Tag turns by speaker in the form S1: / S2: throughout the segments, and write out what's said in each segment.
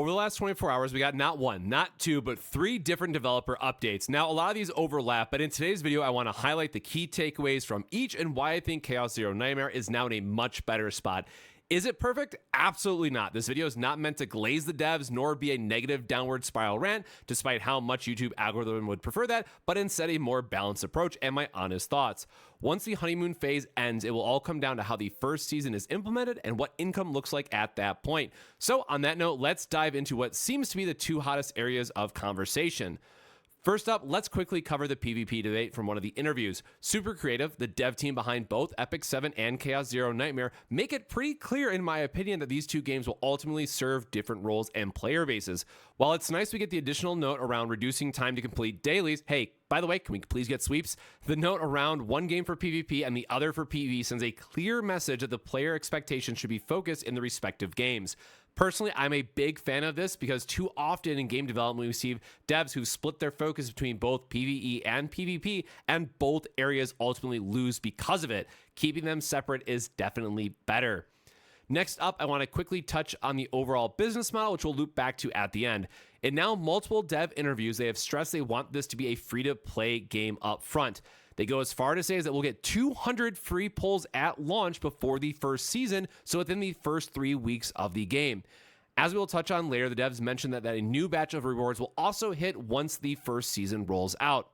S1: Over the last 24 hours, we got not one, not two, but 3 different developer updates. Now, a lot of these overlap, but in today's video, I want to highlight the key takeaways from each and why I think Chaos Zero Nightmare is now in a much better spot. Is it perfect? Absolutely not. This video is not meant to glaze the devs nor be a negative downward spiral rant, despite how much YouTube algorithm would prefer that, but instead a more balanced approach and my honest thoughts. Once the honeymoon phase ends, it will all come down to how the first season is implemented and what income looks like at that point. So on that note, let's dive into what seems to be the 2 hottest areas of conversation. First up, let's quickly cover the PvP debate from one of the interviews. Super Creative, the dev team behind both Epic 7 and Chaos Zero Nightmare, make it pretty clear in my opinion that these 2 games will ultimately serve different roles and player bases. While it's nice we get the additional note around reducing time to complete dailies, hey, by the way, can we please get sweeps? The note around one game for PvP and the other for PvE sends a clear message that the player expectations should be focused in the respective games. Personally, I'm a big fan of this because too often in game development we see devs who split their focus between both PvE and PvP, and both areas ultimately lose because of it. Keeping them separate is definitely better. Next up, I want to quickly touch on the overall business model, which we'll loop back to at the end. In now multiple dev interviews, they have stressed they want this to be a free-to-play game up front. They go as far to say is that we'll get 200 free pulls at launch before the first season, so within the first 3 weeks of the game. As we will touch on later, the devs mentioned that a new batch of rewards will also hit once the first season rolls out.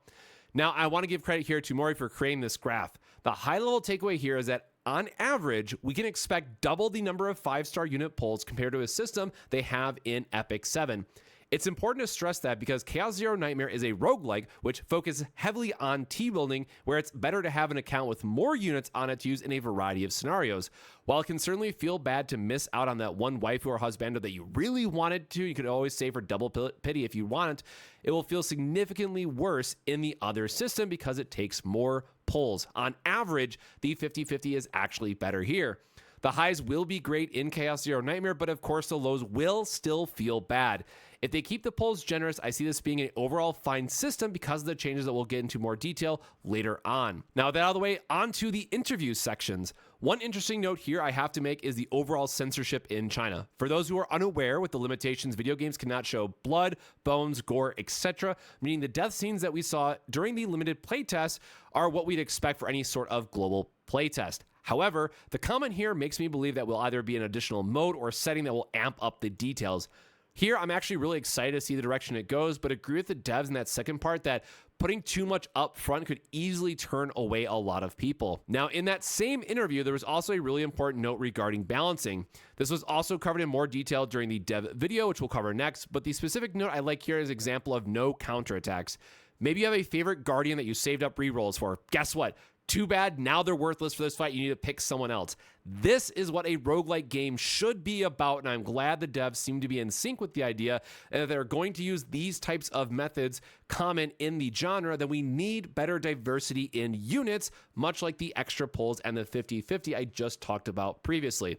S1: Now, I want to give credit here to Maury for creating this graph. The high-level takeaway here is that on average, we can expect double the number of 5-star unit pulls compared to a system they have in Epic 7. It's important to stress that because Chaos Zero Nightmare is a roguelike, which focuses heavily on T-building, where it's better to have an account with more units on it to use in a variety of scenarios. While it can certainly feel bad to miss out on that one waifu or husbando that you really wanted to, you could always save for double pity if you want, it will feel significantly worse in the other system because it takes more pulls. On average, the 50-50 is actually better here. The highs will be great in Chaos Zero Nightmare, but of course the lows will still feel bad. If they keep the pulls generous, I see this being an overall fine system because of the changes that we'll get into more detail later on. Now with that out of the way, on to the interview sections. One interesting note here I have to make is the overall censorship in China. For those who are unaware with the limitations, video games cannot show blood, bones, gore, etc., meaning the death scenes that we saw during the limited playtest are what we'd expect for any sort of global playtest. However, the comment here makes me believe that will either be an additional mode or setting that will amp up the details. Here, I'm actually really excited to see the direction it goes, but agree with the devs in that second part that putting too much up front could easily turn away a lot of people. Now, in that same interview, there was also a really important note regarding balancing. This was also covered in more detail during the dev video, which we'll cover next, but the specific note I like here is an example of no counterattacks. Maybe you have a favorite guardian that you saved up rerolls for. Guess what? Too bad, now they're worthless for this fight, you need to pick someone else. This is what a roguelike game should be about, and I'm glad the devs seem to be in sync with the idea, and if they're going to use these types of methods common in the genre, then we need better diversity in units, much like the extra pulls and the 50-50 I just talked about previously.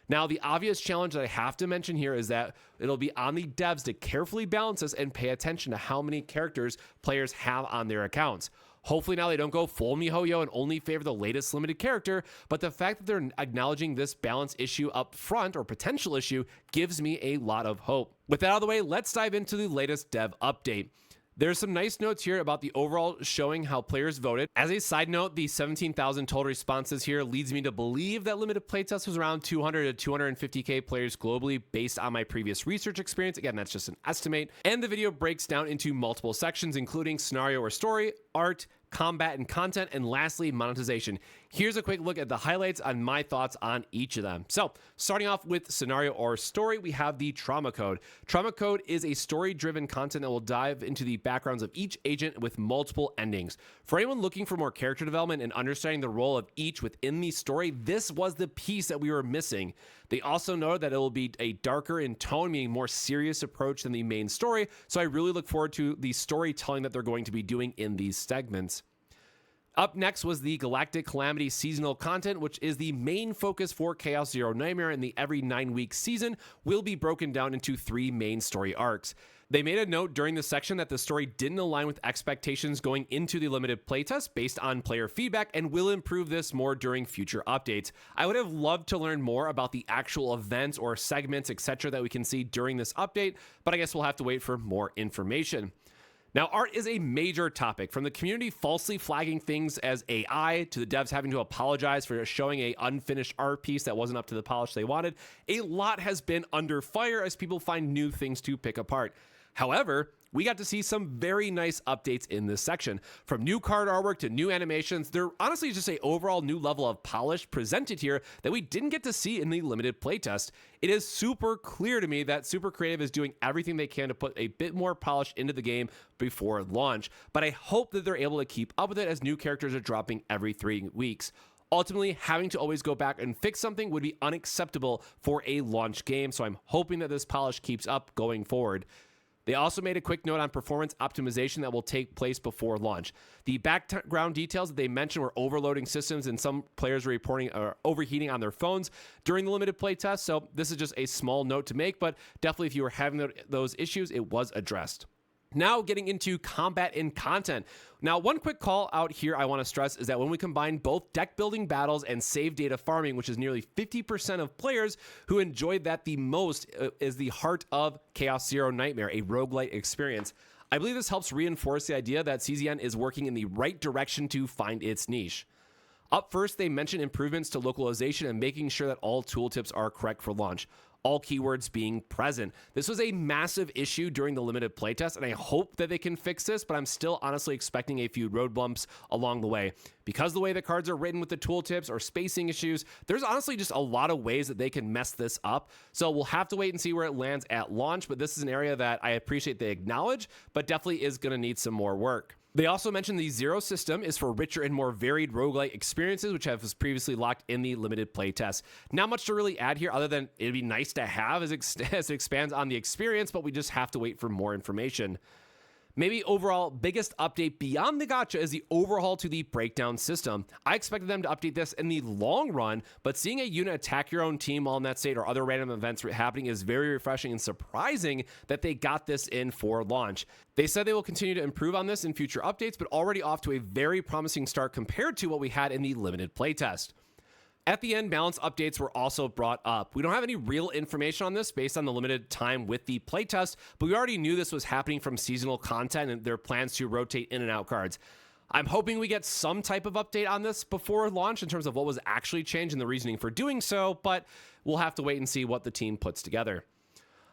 S1: Now, the obvious challenge that I have to mention here is that it'll be on the devs to carefully balance this and pay attention to how many characters players have on their accounts. Hopefully now they don't go full MiHoYo and only favor the latest limited character, but the fact that they're acknowledging this balance issue up front, or potential issue, gives me a lot of hope. With that out of the way, let's dive into the latest dev update. There's some nice notes here about the overall showing how players voted. As a side note, the 17,000 total responses here leads me to believe that limited playtest was around 200 to 250k players globally based on my previous research experience. Again, that's just an estimate. And the video breaks down into multiple sections, including scenario or story, art, combat and content, and lastly, monetization. Here's a quick look at the highlights on my thoughts on each of them. So, starting off with scenario or story, we have the Trauma Code. Trauma Code is a story-driven content that will dive into the backgrounds of each agent with multiple endings. For anyone looking for more character development and understanding the role of each within the story, this was the piece that we were missing. They also noted that it will be a darker in tone, meaning more serious approach than the main story, so I really look forward to the storytelling that they're going to be doing in these segments. Up next was the Galactic Calamity seasonal content, which is the main focus for Chaos Zero Nightmare, and the every 9-week season will be broken down into 3 main story arcs. They made a note during the section that the story didn't align with expectations going into the limited playtest based on player feedback, and will improve this more during future updates. I would have loved to learn more about the actual events or segments, etc. that we can see during this update, but I guess we'll have to wait for more information. Now, art is a major topic, from the community falsely flagging things as AI to the devs having to apologize for showing an unfinished art piece that wasn't up to the polish they wanted. A lot has been under fire as people find new things to pick apart. However, we got to see some very nice updates in this section. From new card artwork to new animations, there honestly is just an overall new level of polish presented here that we didn't get to see in the limited playtest. It is super clear to me that Super Creative is doing everything they can to put a bit more polish into the game before launch, but I hope that they're able to keep up with it as new characters are dropping every 3 weeks. Ultimately, having to always go back and fix something would be unacceptable for a launch game, so I'm hoping that this polish keeps up going forward. They also made a quick note on performance optimization that will take place before launch. The background details that they mentioned were overloading systems, and some players were reporting overheating on their phones during the limited playtest, so this is just a small note to make, but definitely if you were having those issues, it was addressed. Now getting into combat and content. Now, one quick call out here I want to stress is that when we combine both deck building battles and save data farming, which is nearly 50% of players who enjoyed that the most, is the heart of Chaos Zero Nightmare, a roguelite experience. I believe this helps reinforce the idea that CZN is working in the right direction to find its niche. Up first, they mention improvements to localization and making sure that all tooltips are correct for launch. All keywords being present. This was a massive issue during the limited playtest, and I hope that they can fix this, but I'm still honestly expecting a few road bumps along the way. Because the way the cards are written with the tooltips or spacing issues, there's honestly just a lot of ways that they can mess this up. So we'll have to wait and see where it lands at launch, but this is an area that I appreciate they acknowledge, but definitely is going to need some more work. They also mentioned the Zero system is for richer and more varied roguelite experiences, which was previously locked in the limited playtest. Not much to really add here other than it'd be nice to have as it expands on the experience, but we just have to wait for more information. Maybe overall biggest update beyond the gacha is the overhaul to the breakdown system. I expected them to update this in the long run, but seeing a unit attack your own team while in that state or other random events happening is very refreshing and surprising that they got this in for launch. They said they will continue to improve on this in future updates, but already off to a very promising start compared to what we had in the limited playtest. At the end, balance updates were also brought up. We don't have any real information on this based on the limited time with the playtest, but we already knew this was happening from seasonal content and their plans to rotate in and out cards. I'm hoping we get some type of update on this before launch in terms of what was actually changed and the reasoning for doing so, but we'll have to wait and see what the team puts together.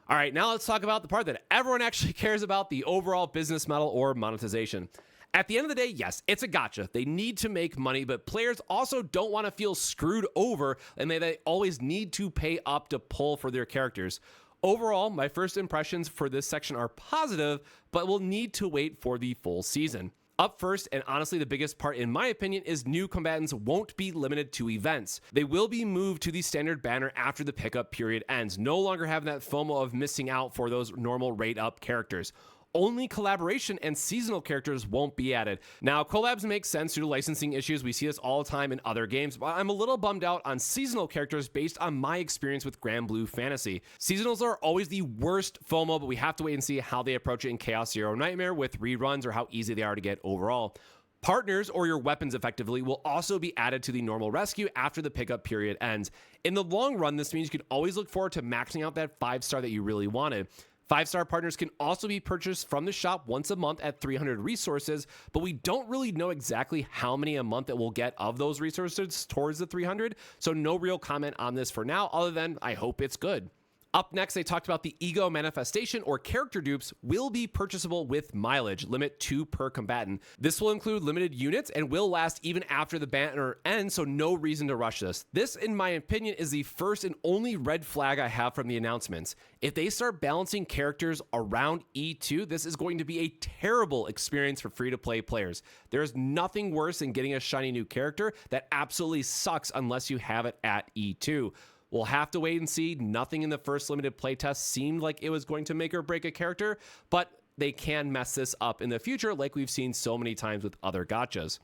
S1: All right, now let's talk about the part that everyone actually cares about, the overall business model or monetization. At the end of the day, yes, it's a gacha. They need to make money, but players also don't want to feel screwed over, and they always need to pay up to pull for their characters. Overall, my first impressions for this section are positive, but we'll need to wait for the full season. Up first, and honestly the biggest part in my opinion, is new combatants won't be limited to events. They will be moved to the standard banner after the pickup period ends, no longer having that FOMO of missing out for those normal rate up characters. Only collaboration and seasonal characters won't be added. Now, collabs make sense due to licensing issues. We see this all the time in other games, but I'm a little bummed out on seasonal characters based on my experience with Grand Blue Fantasy. Seasonals are always the worst FOMO, but we have to wait and see how they approach it in Chaos Zero Nightmare with reruns or how easy they are to get overall. Partners, or your weapons effectively, will also be added to the normal rescue after the pickup period ends. In the long run, this means you can always look forward to maxing out that 5-star that you really wanted. 5-star partners can also be purchased from the shop once a month at 300 resources, but we don't really know exactly how many a month it will get of those resources towards the 300, so no real comment on this for now, other than I hope it's good. Up next, they talked about the ego manifestation or character dupes will be purchasable with mileage, limit 2 per combatant. This will include limited units and will last even after the banner ends, so no reason to rush this. This, in my opinion, is the first and only red flag I have from the announcements. If they start balancing characters around E2, this is going to be a terrible experience for free-to-play players. There's nothing worse than getting a shiny new character that absolutely sucks unless you have it at E2. We'll have to wait and see. Nothing in the first limited playtest seemed like it was going to make or break a character, but they can mess this up in the future like we've seen so many times with other gachas.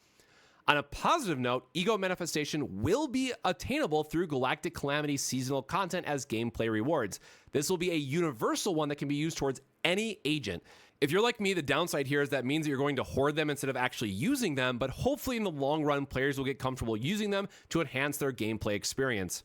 S1: On a positive note, Ego Manifestation will be attainable through Galactic Calamity seasonal content as gameplay rewards. This will be a universal one that can be used towards any agent. If you're like me, the downside here is that means that you're going to hoard them instead of actually using them, but hopefully in the long run, players will get comfortable using them to enhance their gameplay experience.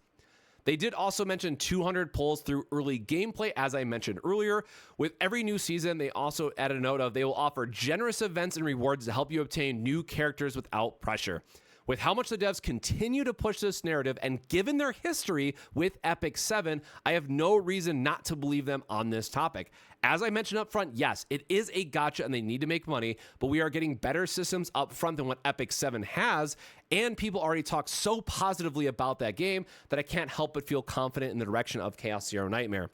S1: They did also mention 200 pulls through early gameplay, as I mentioned earlier. With every new season, they also added a note of they will offer generous events and rewards to help you obtain new characters without pressure. With how much the devs continue to push this narrative and given their history with Epic 7, I have no reason not to believe them on this topic. As I mentioned up front, yes, it is a gacha and they need to make money, but we are getting better systems up front than what Epic 7 has, and people already talk so positively about that game that I can't help but feel confident in the direction of Chaos Zero Nightmare.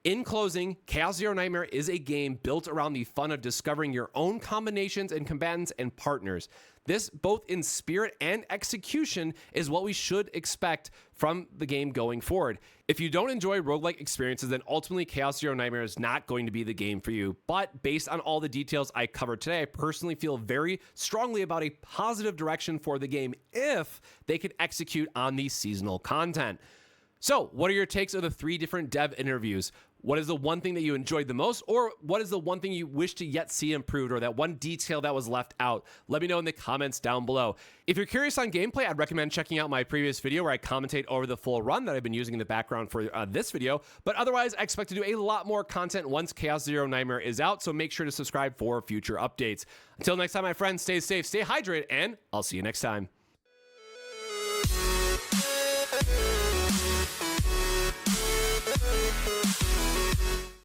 S1: In closing, Chaos Zero Nightmare is a game built around the fun of discovering your own combinations and combatants and partners. This, both in spirit and execution, is what we should expect from the game going forward. If you don't enjoy roguelike experiences, then ultimately Chaos Zero Nightmare is not going to be the game for you. But based on all the details I covered today, I personally feel very strongly about a positive direction for the game if they can execute on the seasonal content. So, what are your takes of the 3 different dev interviews? What is the one thing that you enjoyed the most, or what is the one thing you wish to yet see improved, or that one detail that was left out? Let me know in the comments down below. If you're curious on gameplay, I'd recommend checking out my previous video where I commentate over the full run that I've been using in the background for this video. But otherwise, I expect to do a lot more content once Chaos Zero Nightmare is out, so make sure to subscribe for future updates. Until next time, my friends, stay safe, stay hydrated, and I'll see you next time.